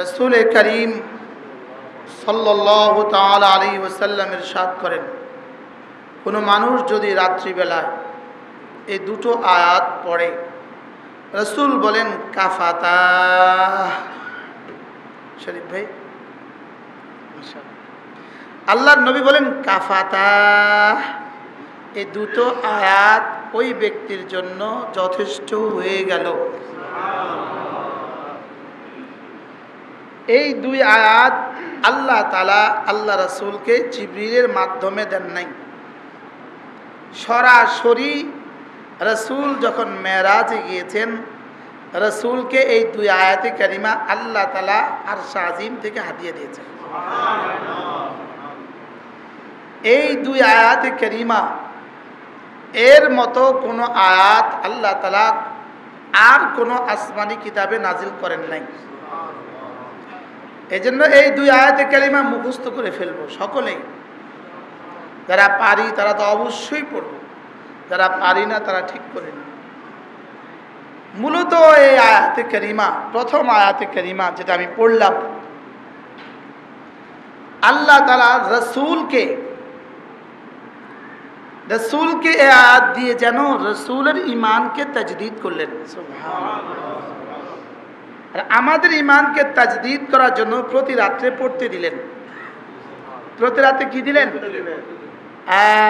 রসুল করিম সাল্লাল্লাহু তাআলা আলাইহি ওয়াসাল্লাম ইরশাদ করেন, কোনো মানুষ যদি রাত্রিবেলায় এই দুটো আয়াত পড়ে, রসুল বলেন কাফাতা। শরীফ ভাই, আল্লাহর নবী বলেন কাফাতা, এই দুটো আয়াত ওই ব্যক্তির জন্য যথেষ্ট হয়ে গেল। এই দুই আয়াত আল্লাহ তাআলা আল্লাহ রাসূলকে জিবরিলের মাধ্যমে দেন নাই, সরাসরি রাসূল যখন মেরাজে গিয়েছেন, রাসূলকে এই দুই আয়াতে কারিমা আল্লাহ তাআলা আরশ আজিম থেকে হাদিয়া দিয়েছেন। এই দুই আয়াতে কারিমা এর মতো কোনো আয়াত আল্লাহ তাআলা আর কোনো আসমানি কিতাবে নাজিল করেন নাই। এজন্য এই দুই আয়াতে কারিমা মুখস্থ করে ফেলবো সকলেই। যারা পারি তারা তো অবশ্যই পড়ব, যারা পারি না তারা ঠিক করে নিন। মূলত এই আয়াতে কারিমা, প্রথম আয়াতে কারিমা যেটা আমি পড়লাম, আল্লাহ তাআলা রসুলকে এই আয়াত দিয়ে যেন রসুলের ইমানকে তাজদীদ করলেন। আর আমাদের ইমানকে তাজদীদ করার জন্য প্রতি রাত্রে পড়তে দিলেন। প্রতি রাতে কি দিলেন?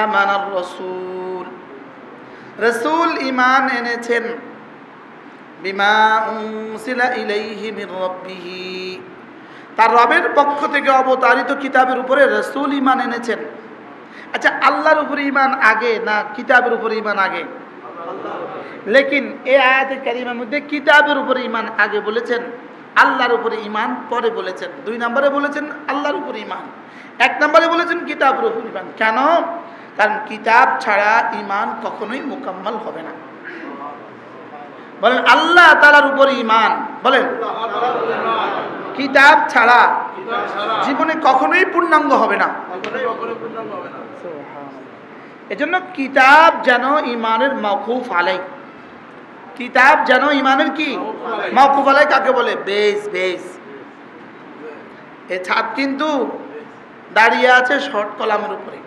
আমানার রাসূল, রাসূল ঈমান এনেছেন বিমা উনসিলা ইলাইহি মির রাব্বিহি, তার রবের পক্ষ থেকে অবতারিত কিতাবের উপরে রাসূল ঈমান এনেছেন। আচ্ছা, আল্লাহর উপরে ঈমান আগে না কিতাবের উপরে ঈমান আগে? লেকিন এই আয়াতে কারিমার মধ্যে কিতাবের উপরে ঈমান আগে বলেছেন, আল্লাহর উপরে ঈমান পরে বলেছেন। দুই নম্বরে বলেছেন আল্লাহর উপরে ঈমান, এক নম্বরে বলেছেন কিতাবের উপরে ঈমান। কেন? কারণ কিতাব ছাড়া ঈমান কখনোই মুকাম্মাল হবে না। বলেন আল্লাহ তাআলার উপরে ঈমান, বলেন কিতাব ছাড়া জীবনে কখনোই পূর্ণাঙ্গ হবে না। এজন্য কিতাব যেন ঈমানের মাওকুফ আলাই, কিতাব যেন ঈমানের কি মাওকুফ আলাই। কাকে বলে? বেস। বেস, এই ছাদ কিন্তু দাঁড়িয়ে আছে শর্ট কলামের উপরে,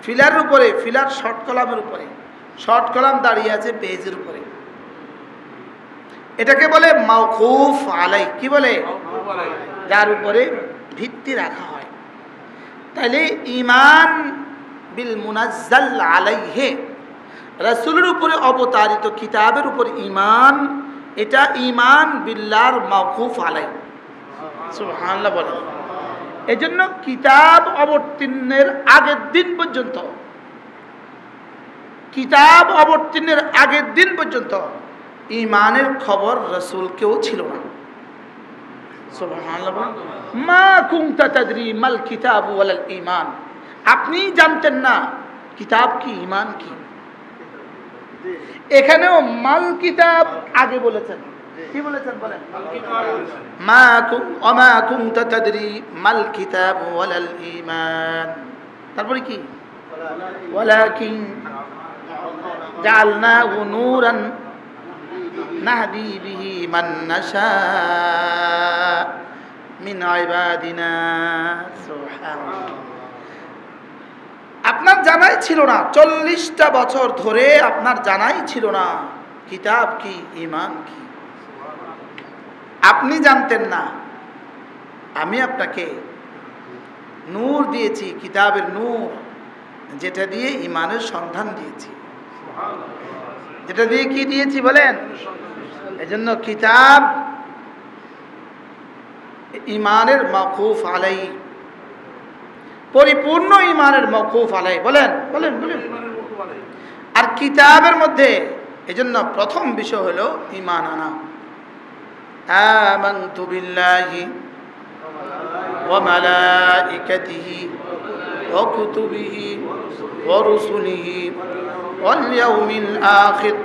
ফিলারের উপরে, ফিলার শর্ট কলামের উপরে, শর্ট কলাম দাঁড়িয়ে আছে বেজের উপরে। এটাকে বলে মাওকুফ আলাই। কি বলে? যার উপরে ভিত্তি রাখা হয়। তাইলে ঈমান বিল মুনাজ্জাল আলাইহি, রাসূলের উপরে অবতারিত কিতাবের উপর ঈমান, এটা ঈমান বিল্লাহর মাওকুফ আলাই। সুবহানাল্লাহ বলে। এজন্য কিতাব অবতীর্ণের আগের দিন পর্যন্ত, কিতাব অবতীর্ণের আগের দিন পর্যন্ত ঈমানের খবর রাসূলকেও ছিল না। সুবহানাল্লাহ। মা কুনতা তাদরি মাল কিতাব ওয়ালাল ঈমান, আপনি জানতেন না কিতাব কি ঈমান কি। এখানেও মাল কিতাব আগে বলেছেন। কি বলেছেন? বলেন মা কুনতা তাদরি মাল কিতাব ওয়ালাল ঈমান। তারপরে কি? ওয়ালাকিন জাআলনাহু নূরান নাহদি বিহি মান নাশা মিন ইবাদিনা। সুবহানাল্লাহ। আপনার জানাই ছিল না, 40টা বছর ধরে আপনার জানাই ছিল না কিতাব কি ঈমান কি, আপনি জানতেন না। আমি আপনাকে নূর দিয়েছি, কিতাবের নূর, যেটা দিয়ে ঈমানের সন্ধান দিয়েছি। যেটা দিয়ে কি দিয়েছি বলেন? এজন্য কিতাব ঈমানের মাওকুফ আলাই, পরিপূর্ণ ঈমানের মাওকুফ আলাই। বলেন বলেন বলেন। আর কিতাবের মধ্যে এজন্য প্রথম বিষয় হলো ঈমান আনা। আমানতু বিল্লাহি ওয়া মালাইকাতিহি ওয়া কুতুবিহি ওয়া রুসুলিহি ওয়াল ইয়াউমিল আখির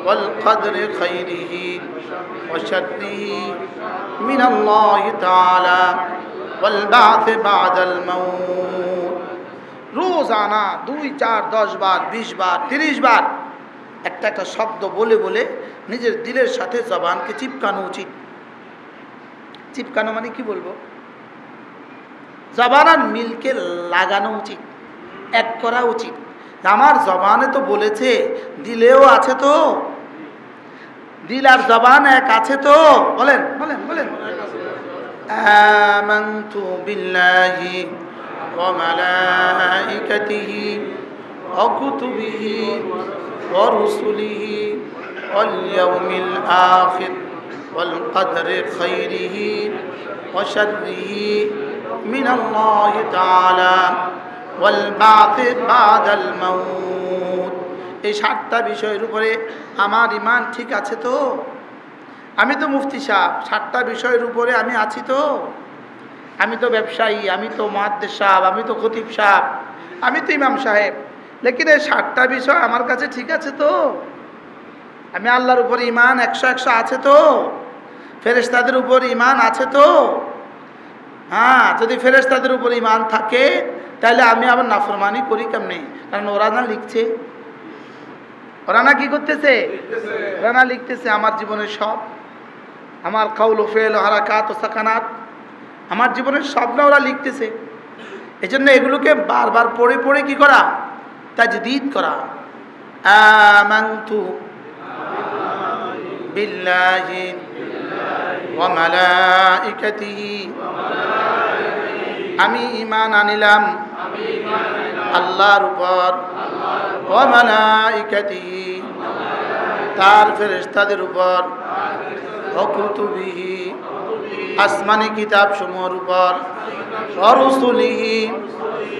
ওয়াল কদরি খাইরিহি ওয়া শাররিহি মিনাল্লাহি তাআলা ওয়াল বা'থ বা'দাল মাউত। রোজানা 2, 4, 10 বার, 20 বার, 30 বার একটা একটা শব্দ বলে বলে নিজের দিলের সাথে জবানকে চিপকানো উচিত। চিপকানো মানে কি বলবো, জবান আর মিলকে লাগানো উচিত, এক করা উচিত। আমার জবানে তো বলেছে, দিলেও আছে তো, দিল আর জবান এক আছে তো, বলেন বলেন বলেন। আমানতু বিল্লাহি ওয়া মালাইকাতিহি ওয়া কুতুবিহি ওয়া রুসুলিহি ওয়াল ইয়াউমিল আখির ওয়াল কদরি খাইরিহি ওয়া শাররিহি মিনাল্লাহি তাআলা ওয়াল বা'থি বা'দাল মাউত। এই 7টা বিষয়ের উপরে আমার ঈমান ঠিক আছে তো? আমি তো মুফতি সাহেব, 7টা বিষয়ের উপরে আমি আছি তো? আমি তো ব্যবসায়ী, আমি তো মুহাদ্দিস সাহেব, আমি তো খতিব সাহেব, আমি তো ইমাম সাহেব, লেকিন এই 7টা বিষয় আমার কাছে ঠিক আছে তো? আমি আল্লাহর উপর ঈমান 100 আছে তো? ফেরেশতাদের উপর ঈমান আছে তো? হ্যাঁ, যদি ফেরেশতাদের উপর ঈমান থাকে তাহলে আমি আবার নাফরমানি করি কেমনে? কারণ ওরা না লিখছে, ওরা না কি করতেছে, ওরা না লিখতেছে আমার জীবনের সব, আমার কাউল ও ফেল ও হারাকাত ও সাকানাত, আমার জীবনের সব না ওরা লিখতেছে। এই জন্য এগুলোকে বারবার পড়ে পড়ে কি করা, তাজদীদ করা। আমানতু বিল্লাহি ওয়া মালাইকাতিহি, আমি ঈমান আনিলাম আল্লাহর উপর, ওয়া মালাইকাতিহি, তার ফেরেশতাদের উপর, ওয়া কুতুবিহি, আসমানি কিতাব সমূহের উপর, ওয়া রুসুলিহি,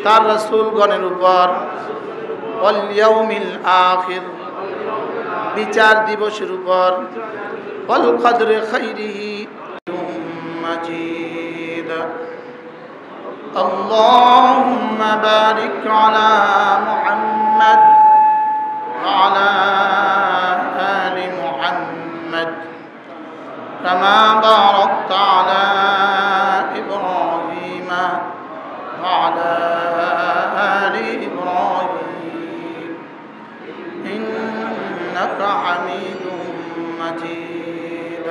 তার রাসূলগণের উপর, ওয়াল ইয়াউমিল আখির, বিচার দিবসের উপর, ওয়াল কদরি খাইরিহি মাজিদ। আল্লাহুম্মা বারিক আলা মুহাম্মাদ ওয়া আলা আলি মুহাম্মাদ কামা বারাকতা আলা ইব্রাহিমা ওয়া আলা আলি ইব্রাহিম ইন্নাকা হামিদুম মাজিদ।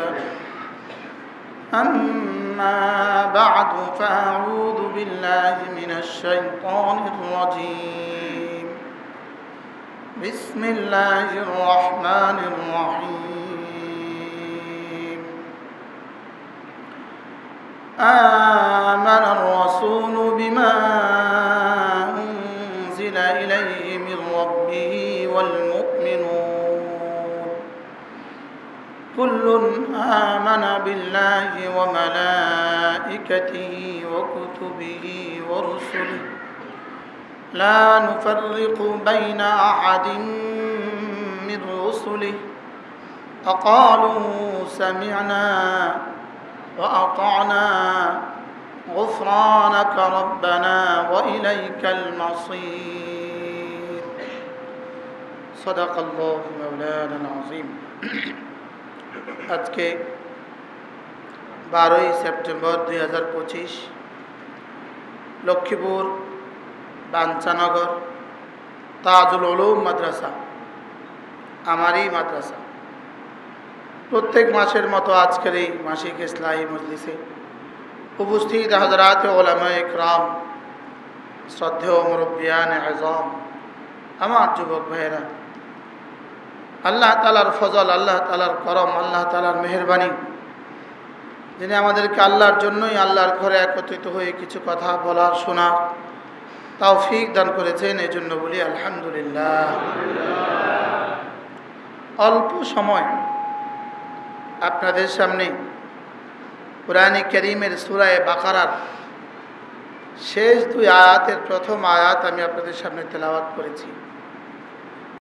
أما بعد فأعوذ بالله من الشيطان الرجيم. بسم الله الرحمن الرحيم. آمن الرسول بما أنزل إليه من ربه والمؤمنون كل آمن بالله وملائكته وكتبه ورسله لا نفرق بين أحد من رسله وقالوا سمعنا وأطعنا غفرانك ربنا وإليك المصير. صدق الله مولانا العظيم. আজকে 12ই সেপ্টেম্বর 2025, লক্ষ্মীপুর বাঞ্ছানগর তাজুল উলুম মাদ্রাসা, আমারই মাদ্রাসা, প্রত্যেক মাসের মতো আজকের এই মাসিক ইসলাহি মজলিসে উপস্থিত হযরত উলামায়ে ইকরাম, শ্রদ্ধেয় মুরব্বিয়ানে আযম, আমার যুবক ভাইয়েরা, আল্লাহ তাআলার ফজল, আল্লাহ তাআলার করম, আল্লাহ তাআলার মেহেরবানি, যিনি আমাদেরকে আল্লাহর জন্যই আল্লাহর ঘরে একত্রিত হয়ে কিছু কথা বলার শোনার তৌফিক দান করেছেন, এই জন্য বলি আলহামদুলিল্লাহ। অল্প সময় আপনাদের সামনে কুরআনে কারীমের সূরা বাকারার শেষ 2 আয়াতের প্রথম আয়াত আমি আপনাদের সামনে তেলাওয়াত করেছি।